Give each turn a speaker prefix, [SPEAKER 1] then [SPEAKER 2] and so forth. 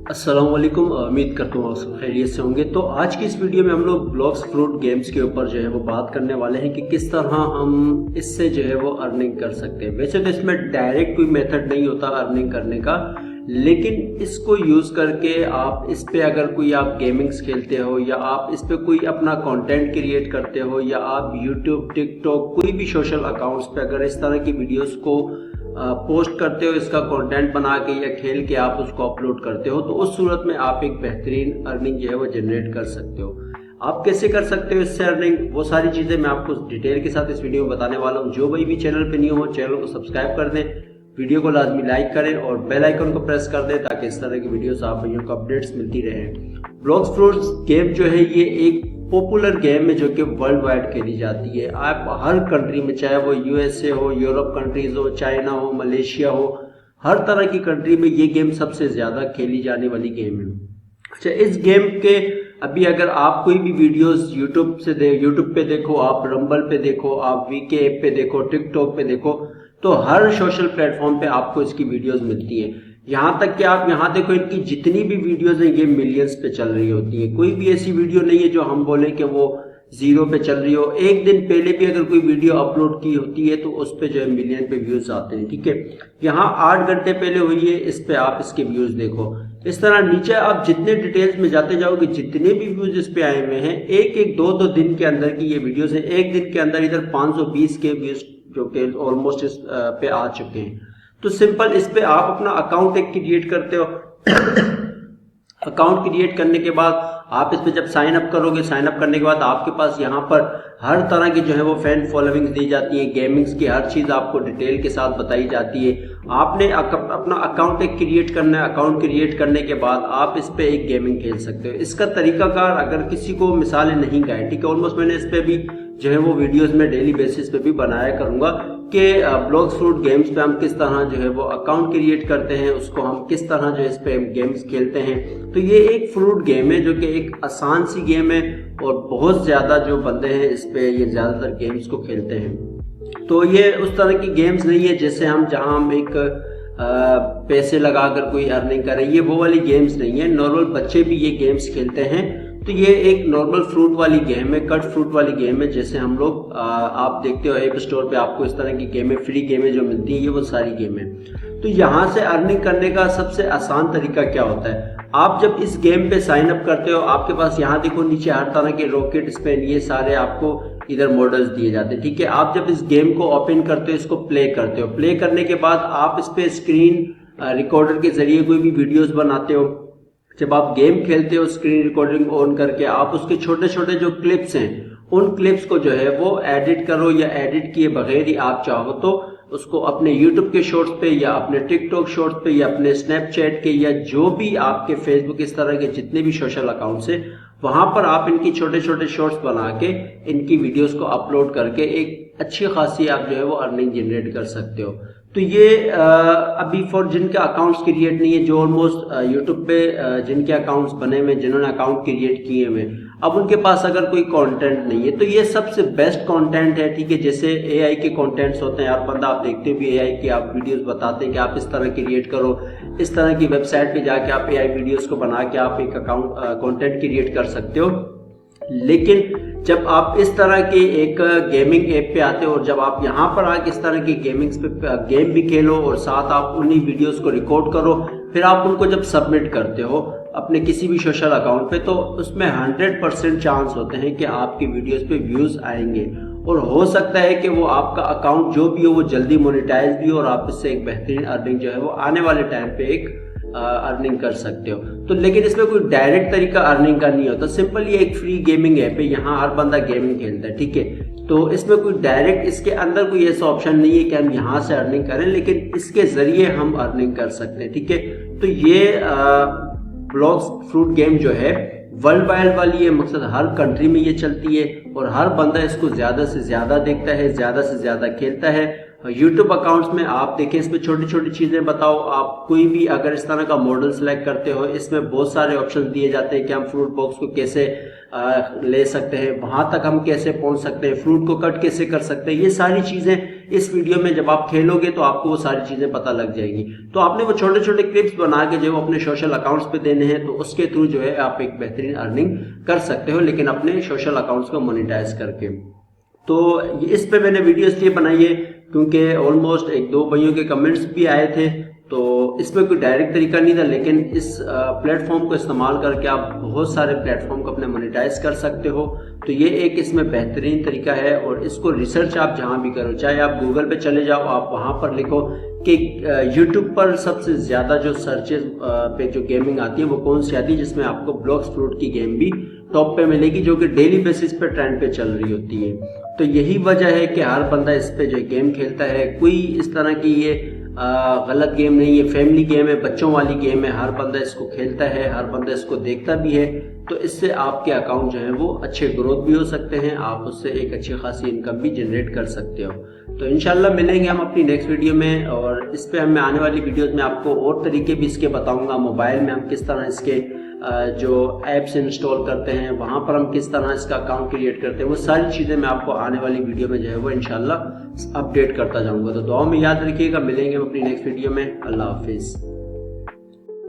[SPEAKER 1] अस्सलाम वालेकुम। उम्मीद करता हूँ आप सब खैरियत से होंगे। तो आज की इस वीडियो में हम लोग ब्लॉक्स फ्रूट गेम्स के ऊपर जो है वो बात करने वाले हैं कि किस तरह हम इससे जो है वो अर्निंग कर सकते हैं। वैसे तो इसमें डायरेक्ट कोई मेथड नहीं होता अर्निंग करने का, लेकिन इसको यूज़ करके आप इस पे अगर कोई आप गेमिंग्स खेलते हो या आप इस पे कोई अपना कंटेंट क्रिएट करते हो या आप यूट्यूब, टिकटॉक, कोई भी सोशल अकाउंट्स पे अगर इस तरह की वीडियोस को पोस्ट करते हो, इसका कंटेंट बना के या खेल के आप उसको अपलोड करते हो, तो उस सूरत में आप एक बेहतरीन अर्निंग जो है वो जनरेट कर सकते हो। आप कैसे कर सकते हो इससे अर्निंग, वो सारी चीज़ें मैं आपको डिटेल के साथ इस वीडियो में बताने वाला हूँ। जो भी चैनल पे न्यू हो चैनल को सब्सक्राइब कर दें, वीडियो को लाजमी लाइक करें और बेल आइकन को प्रेस कर दें ताकि इस तरह की वीडियोस आप भाइयों को अपडेट्स मिलती रहें। ब्लॉक्स फ्रूट्स गेम जो है ये एक पॉपुलर गेम है जो कि वर्ल्ड वाइड खेली जाती है। आप हर कंट्री में, चाहे वो यूएसए हो, यूरोप कंट्रीज हो, चाइना हो, मलेशिया हो, हर तरह की कंट्री में ये गेम सबसे ज़्यादा खेली जाने वाली गेम है। अच्छा, इस गेम के अभी अगर आप कोई भी वीडियोस यूट्यूब पे देखो, आप रंबल पे देखो, आप वीके ऐप पे देखो, टिकटॉक पे देखो, तो हर सोशल प्लेटफॉर्म पे आपको इसकी वीडियोस मिलती हैं। यहाँ तक कि आप यहाँ देखो, इनकी जितनी भी वीडियोस हैं ये मिलियंस पे चल रही होती है। कोई भी ऐसी वीडियो नहीं है जो हम बोले कि वो जीरो पे चल रही हो। एक दिन पहले भी अगर कोई वीडियो अपलोड की होती है तो उस पे जो है मिलियन पे व्यूज आते हैं। ठीक है, यहाँ 8 घंटे पहले हुई है, इस पे आप इसके व्यूज देखो। इस तरह नीचे आप जितने डिटेल्स में जाते जाओगे, जितने भी व्यूज इस पे आए हुए हैं, एक दो दिन के अंदर की ये वीडियोस है। एक दिन के अंदर इधर 520 के व्यूज जो कि ऑलमोस्ट इस पे आ चुके हैं। तो सिंपल, इस पे आप अपना अकाउंट एक क्रिएट करते हो। अकाउंट क्रिएट करने के बाद आप इस पे जब साइन अप करोगे, साइन अप करने के बाद आपके पास यहाँ पर हर तरह की जो है वो फैन फॉलोइंग्स दी जाती है, गेमिंग्स की हर चीज़ आपको डिटेल के साथ बताई जाती है। आपने अपना अकाउंट एक क्रिएट करना है। अकाउंट क्रिएट करने के बाद आप इस पे एक गेमिंग खेल सकते हो। इसका तरीकाकार अगर किसी को मिसालें नहीं गाए, ठीक है, ऑलमोस्ट मैंने इस पे भी जो है वो वीडियोस में डेली बेसिस पे भी बनाया करूंगा कि ब्लॉक्स फ्रूट गेम्स पे हम किस तरह जो है वो अकाउंट क्रिएट करते हैं, उसको हम किस तरह जो है इस पे गेम्स खेलते हैं। तो ये एक फ्रूट गेम है जो कि एक आसान सी गेम है और बहुत ज़्यादा जो बंदे हैं इस पे ये ज़्यादातर गेम्स को खेलते हैं। तो ये उस तरह की गेम्स नहीं है जैसे जहाँ हम एक पैसे लगाकर कोई अर्निंग करें, ये वो वाली गेम्स नहीं है। नॉर्मल बच्चे भी ये गेम्स खेलते हैं। तो ये एक नॉर्मल फ्रूट वाली गेम है, कट फ्रूट वाली गेम है। जैसे हम लोग आप देखते हो ऐप स्टोर पे आपको इस तरह की गेमें, फ्री गेमें जो मिलती हैं, ये वो सारी गेमें। तो यहाँ से अर्निंग करने का सबसे आसान तरीका क्या होता है, आप जब इस गेम पे साइन अप करते हो, आपके पास यहाँ देखो नीचे हर तरह के रॉकेट, स्पेन, ये सारे आपको इधर मॉडल्स दिए जाते हैं। ठीक है, आप जब इस गेम को ओपन करते हो, इसको प्ले करते हो, प्ले करने के बाद आप इस पे स्क्रीन रिकॉर्डर के जरिए कोई भी वीडियोस बनाते हो। जब आप गेम खेलते हो, स्क्रीन रिकॉर्डिंग ऑन करके आप उसके छोटे छोटे जो क्लिप्स हैं, उन क्लिप्स को जो है वो एडिट करो या एडिट किए बगैर ही आप चाहो तो उसको अपने यूट्यूब के शॉर्ट्स पे या अपने टिकटॉक शॉर्ट्स पे या अपने स्नैपचैट के या जो भी आपके फेसबुक, इस तरह के जितने भी सोशल अकाउंट्स हैं, वहां पर आप इनकी छोटे छोटे शॉर्ट्स बना के इनकी वीडियोस को अपलोड करके एक अच्छी खासी आप जो है वो अर्निंग जनरेट कर सकते हो। तो ये अभी फॉर जिनके अकाउंट्स क्रिएट नहीं है, जो ऑलमोस्ट यूट्यूब पे जिनके अकाउंट्स बने हुए, जिन्होंने अकाउंट क्रिएट किए हुए, अब उनके पास अगर कोई कंटेंट नहीं है तो ये सबसे बेस्ट कंटेंट है। ठीक है, जैसे एआई के कंटेंट्स होते हैं, हर बंदा आप देखते भी एआई की आप वीडियोस बताते हैं कि आप इस तरह क्रिएट करो, इस तरह की वेबसाइट पे जाके आप एआई वीडियोस को बना के आप एक अकाउंट कंटेंट क्रिएट कर सकते हो। लेकिन जब आप इस तरह के एक गेमिंग ऐप पे आते हो और जब आप यहाँ पर आके इस तरह की गेमिंग्स पे गेम भी खेलो और साथ आप उन्हीं वीडियोस को रिकॉर्ड करो, फिर आप उनको जब सबमिट करते हो अपने किसी भी सोशल अकाउंट पे, तो उसमें 100% चांस होते हैं कि आपकी वीडियोस पे व्यूज आएंगे और हो सकता है कि वो आपका अकाउंट जो भी हो वो जल्दी मोनेटाइज भी हो और आप इससे एक बेहतरीन अर्निंग जो है वो आने वाले टाइम पे एक अर्निंग कर सकते हो। तो लेकिन इसमें कोई डायरेक्ट तरीका अर्निंग का नहीं होता। सिंपल ये एक फ्री गेमिंग ऐप है, यहाँ हर बंदा गेमिंग खेलता है। ठीक है, तो इसमें कोई डायरेक्ट, इसके अंदर कोई ऐसा ऑप्शन नहीं है कि हम यहाँ से अर्निंग करें, लेकिन इसके जरिए हम अर्निंग कर सकते हैं। ठीक है, तो ये ब्लॉक्स फ्रूट गेम जो है वर्ल्ड वाइड वाली है, मकसद हर कंट्री में ये चलती है और हर बंदा इसको ज्यादा से ज्यादा देखता है, ज्यादा से ज्यादा खेलता है। यूट्यूब अकाउंट्स में आप देखें, इसमें छोटी छोटी चीजें बताओ, आप कोई भी अगर इस तरह का मॉडल सेलेक्ट करते हो, इसमें बहुत सारे ऑप्शन दिए जाते हैं कि हम फ्रूट बॉक्स को कैसे ले सकते हैं, वहां तक हम कैसे पहुंच सकते हैं, फ्रूट को कट कैसे कर सकते हैं। ये सारी चीजें इस वीडियो में जब आप खेलोगे तो आपको वो सारी चीजें पता लग जाएंगी। तो आपने वो छोटे छोटे क्लिप्स बना के जो अपने सोशल अकाउंट्स पे देने हैं, तो उसके थ्रू जो है आप एक बेहतरीन अर्निंग कर सकते हो, लेकिन अपने सोशल अकाउंट्स को मोनेटाइज करके। तो इस पे मैंने वीडियो इसलिए बनाई है क्योंकि ऑलमोस्ट 1-2 भाइयों के कमेंट्स भी आए थे, तो इसमें कोई डायरेक्ट तरीका नहीं था, लेकिन इस प्लेटफॉर्म को इस्तेमाल करके आप बहुत सारे प्लेटफॉर्म को अपने मोनेटाइज कर सकते हो। तो ये एक इसमें बेहतरीन तरीका है, और इसको रिसर्च आप जहाँ भी करो, चाहे आप गूगल पे चले जाओ, आप वहाँ पर लिखो कि यूट्यूब पर सबसे ज़्यादा जो सर्चेज पे जो गेमिंग आती है वो कौन सी आती है, जिसमें आपको ब्लॉक्स फ्रूट की गेम भी टॉप पे मिलेगी, जो कि डेली बेसिस पे ट्रेंड पे चल रही होती है। तो यही वजह है कि हर बंदा इस पे जो गेम खेलता है। कोई इस तरह की ये गलत गेम नहीं है, फैमिली गेम है, बच्चों वाली गेम है, हर बंदा इसको खेलता है, हर बंदा इसको देखता भी है। तो इससे आपके अकाउंट जो है वो अच्छे ग्रोथ भी हो सकते हैं, आप उससे एक अच्छी खासी इनकम भी जनरेट कर सकते हो। तो इंशाल्लाह मिलेंगे हम अपनी नेक्स्ट वीडियो में, और इस पे हमें आने वाली वीडियोस में आपको और तरीके भी इसके बताऊंगा। मोबाइल में हम किस तरह इसके जो ऐप्स इंस्टॉल करते हैं, वहाँ पर हम किस तरह इसका अकाउंट क्रिएट करते हैं, वो सारी चीज़ें मैं आपको आने वाली वीडियो में जो है वो इंशाल्लाह अपडेट करता जाऊँगा। तो दुआ में याद रखिएगा, मिलेंगे हम अपनी नेक्स्ट वीडियो में। अल्लाह हाफिज़।